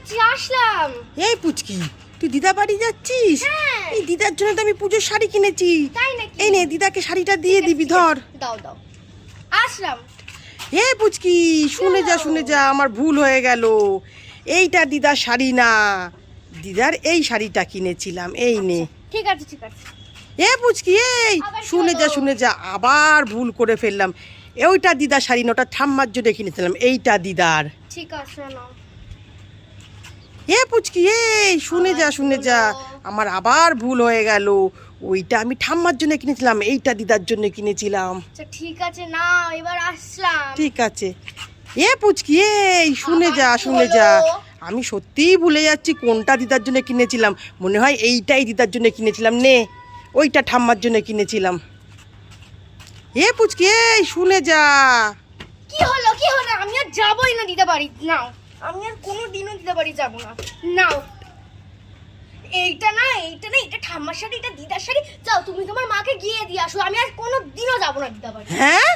যাচ্ছি, আসলাম। এই পুচকি, তুই দিদা বাড়ি যাচ্ছিস? হ্যাঁ। এই দিদার জন্য তো আমি পুজোর শাড়ি কিনেছি। তাই নাকি? এই নে, দিদাকে শাড়িটা দিয়ে দিবি, ধর। দাও দাও, আসলাম। এই পুচকি, শুনে যা শুনে যা, আমার ভুল হয়ে গেল। এইটা দিদার শাড়ি না, দিদার এই শাড়িটা কিনেছিলাম, এই নে। ঠিক আছে ঠিক আছে। এ পুচকি, এই আবার কি শুনে যা হলো? শুনে যা, আবার ভুল করে ফেললাম। ওইটা দিদার শাড়ি না, ওটা ঠাম্মার জন্য কিনেছিলাম, এইটা দিদার। ঠিক আছে নাও। এ পুচকি, এই শুনে যা শুনে যা, আমার আবার ভুল হয়ে গেল। ওইটা আমি ঠাম্মার জন্য কিনেছিলাম, এইটা দিদার জন্য কিনেছিলাম। আচ্ছা ঠিক আছে, নাও, এবার আসলাম। ঠিক আছে। এ পুচকি, এই শুনে আবার যা কি শুনে যা, হলো? আমি সত্যিই ভুলে যাচ্ছি কোনটা দিদার জন্য কিনেছিলাম। মনে হয় এইটাই দিদার জন্য কিনেছিলাম, নে ওইটা ঠাম্মার জন্য কিনেছিলাম। এ পুচকি, এই শুনে যা। কি হলো কি হলো? আমি আর যাবোই না দিদা বাড়ি, নাও। আমি আর কোনোদিনও দিদা বাড়ি যাবো না, নাও। এইটা না, এটা ঠাম্মার শাড়ি, এটা দিদার শাড়ি। যাও তুমি তোমার মাকে গিয়ে দিয়ে আসো, আমি আর কোনোদিনও যাবো না দিদা বাড়ি। হ্যাঁ,